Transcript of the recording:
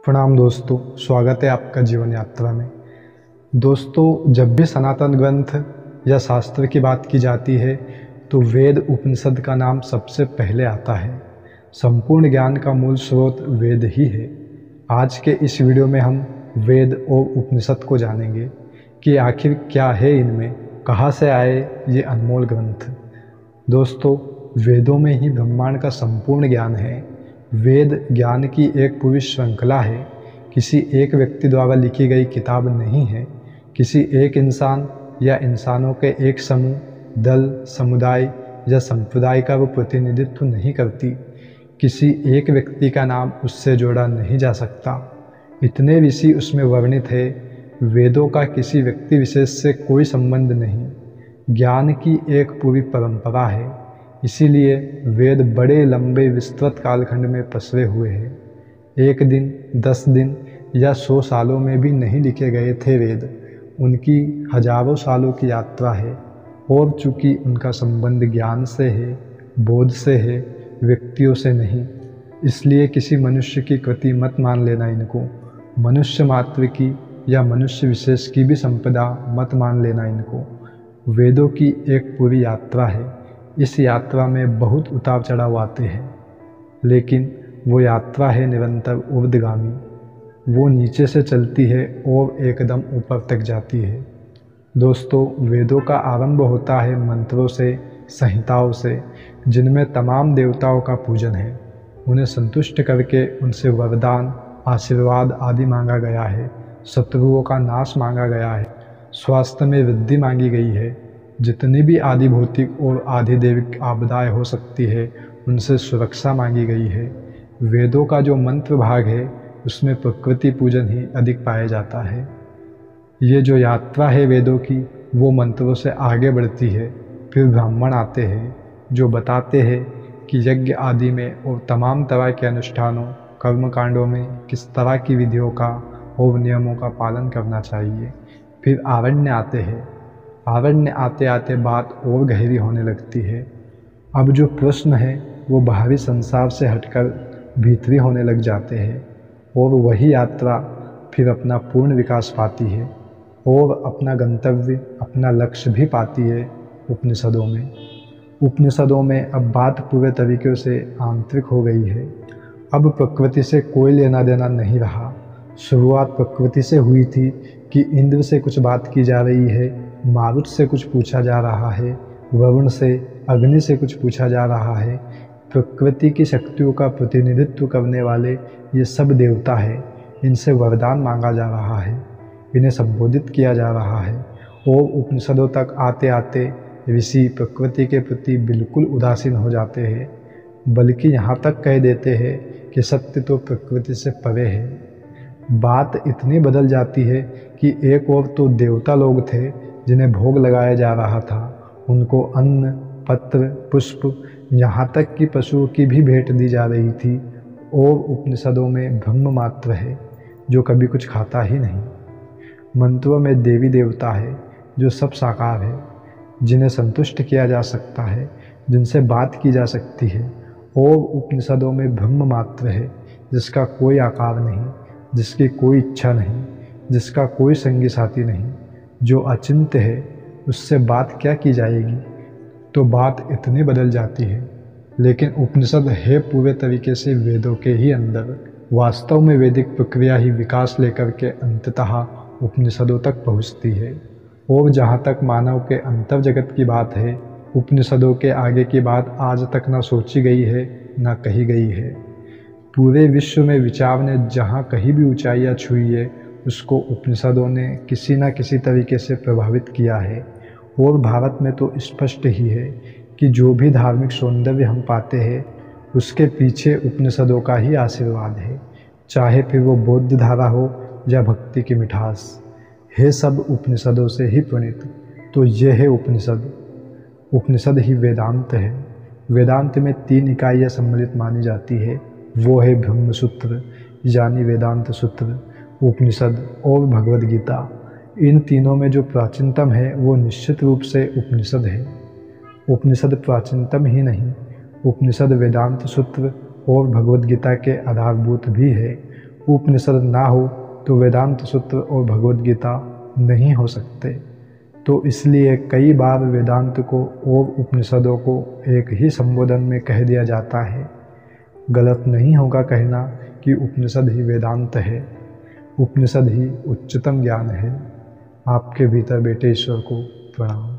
प्रणाम दोस्तों, स्वागत है आपका जीवन यात्रा में। दोस्तों, जब भी सनातन ग्रंथ या शास्त्र की बात की जाती है तो वेद उपनिषद का नाम सबसे पहले आता है। संपूर्ण ज्ञान का मूल स्रोत वेद ही है। आज के इस वीडियो में हम वेद और उपनिषद को जानेंगे कि आखिर क्या है इनमें, कहाँ से आए ये अनमोल ग्रंथ। दोस्तों, वेदों में ही ब्रह्मांड का संपूर्ण ज्ञान है। वेद ज्ञान की एक पूरी श्रृंखला है, किसी एक व्यक्ति द्वारा लिखी गई किताब नहीं है, किसी एक इंसान या इंसानों के एक समूह, दल, समुदाय या संप्रदाय का वो प्रतिनिधित्व नहीं करती। किसी एक व्यक्ति का नाम उससे जोड़ा नहीं जा सकता। इतने ऋषि उसमें वर्णित है। वेदों का किसी व्यक्ति विशेष से कोई संबंध नहीं, ज्ञान की एक पूरी परंपरा है। इसीलिए वेद बड़े लंबे विस्तृत कालखंड में पसरे हुए हैं। एक दिन, 10 दिन या 100 सालों में भी नहीं लिखे गए थे वेद। उनकी हजारों सालों की यात्रा है। और चूँकि उनका संबंध ज्ञान से है, बोध से है, व्यक्तियों से नहीं, इसलिए किसी मनुष्य की कृति मत मान लेना इनको। मनुष्य मात्र की या मनुष्य विशेष की भी संपदा मत मान लेना इनको। वेदों की एक पूरी यात्रा है। इस यात्रा में बहुत उतार चढ़ाव आते हैं, लेकिन वो यात्रा है निरंतर ऊर्ध्वगामी। वो नीचे से चलती है और एकदम ऊपर तक जाती है। दोस्तों, वेदों का आरंभ होता है मंत्रों से, संहिताओं से, जिनमें तमाम देवताओं का पूजन है। उन्हें संतुष्ट करके उनसे वरदान, आशीर्वाद आदि मांगा गया है। शत्रुओं का नाश मांगा गया है। स्वास्थ्य में वृद्धि मांगी गई है। जितनी भी आदि भौतिक और आधिदैविक आपदाएं हो सकती है, उनसे सुरक्षा मांगी गई है। वेदों का जो मंत्र भाग है, उसमें प्रकृति पूजन ही अधिक पाया जाता है। ये जो यात्रा है वेदों की, वो मंत्रों से आगे बढ़ती है। फिर ब्राह्मण आते हैं जो बताते हैं कि यज्ञ आदि में और तमाम तरह के अनुष्ठानों, कर्मकांडों में किस तरह की विधियों का और नियमों का पालन करना चाहिए। फिर आरण्य आते हैं। आरण्य आते आते बात और गहरी होने लगती है। अब जो प्रश्न है वो बाहरी संसार से हटकर भीतरी होने लग जाते हैं, और वही यात्रा फिर अपना पूर्ण विकास पाती है और अपना गंतव्य, अपना लक्ष्य भी पाती है उपनिषदों में। उपनिषदों में अब बात पूरे तरीके से आंतरिक हो गई है। अब प्रकृति से कोई लेना देना नहीं रहा। शुरुआत प्रकृति से हुई थी कि इंद्र से कुछ बात की जा रही है, मारुत से कुछ पूछा जा रहा है, वरुण से, अग्नि से कुछ पूछा जा रहा है। प्रकृति की शक्तियों का प्रतिनिधित्व करने वाले ये सब देवता है। इनसे वरदान मांगा जा रहा है, इन्हें संबोधित किया जा रहा है। और उपनिषदों तक आते आते ऋषि प्रकृति के प्रति बिल्कुल उदासीन हो जाते हैं, बल्कि यहाँ तक कह देते हैं कि सत्य तो प्रकृति से परे है। बात इतनी बदल जाती है कि एक और तो देवता लोग थे जिन्हें भोग लगाया जा रहा था। उनको अन्न, पत्र, पुष्प, यहाँ तक कि पशुओं की भी भेंट दी जा रही थी। और उपनिषदों में ब्रह्म मात्र है जो कभी कुछ खाता ही नहीं। मंत्रों में देवी देवता है जो सब साकार है, जिन्हें संतुष्ट किया जा सकता है, जिनसे बात की जा सकती है। और उपनिषदों में ब्रह्म मात्र है जिसका कोई आकार नहीं, जिसकी कोई इच्छा नहीं, जिसका कोई संगी साथी नहीं, जो अचिंत्य है। उससे बात क्या की जाएगी। तो बात इतनी बदल जाती है। लेकिन उपनिषद है पूरे तरीके से वेदों के ही अंदर। वास्तव में वैदिक प्रक्रिया ही विकास लेकर के अंततः उपनिषदों तक पहुँचती है। और जहाँ तक मानव के अंतर जगत की बात है, उपनिषदों के आगे की बात आज तक ना सोची गई है, ना कही गई है। पूरे विश्व में विचार ने जहाँ कहीं भी ऊंचाइयाँ छुई है, उसको उपनिषदों ने किसी न किसी तरीके से प्रभावित किया है। और भारत में तो स्पष्ट ही है कि जो भी धार्मिक सौंदर्य हम पाते हैं, उसके पीछे उपनिषदों का ही आशीर्वाद है। चाहे फिर वो बौद्ध धारा हो या भक्ति की मिठास, है सब उपनिषदों से ही प्रणीत। तो ये है उपनिषद। उपनिषद ही वेदांत है। वेदांत में 3 इकाइयाँ सम्मिलित मानी जाती है। वो है ब्रह्मसूत्र यानी वेदांत सूत्र, उपनिषद और भगवद गीता। इन तीनों में जो प्राचीनतम है वो निश्चित रूप से उपनिषद है। उपनिषद प्राचीनतम ही नहीं, उपनिषद वेदांत सूत्र और भगवद गीता के आधारभूत भी है। उपनिषद ना हो तो वेदांत सूत्र और भगवद गीता नहीं हो सकते। तो इसलिए कई बार वेदांत को और उपनिषदों को एक ही संबोधन में कह दिया जाता है। गलत नहीं होगा कहना कि उपनिषद ही वेदांत है, उपनिषद ही उच्चतम ज्ञान है। आपके भीतर बैठे ईश्वर को प्रणाम।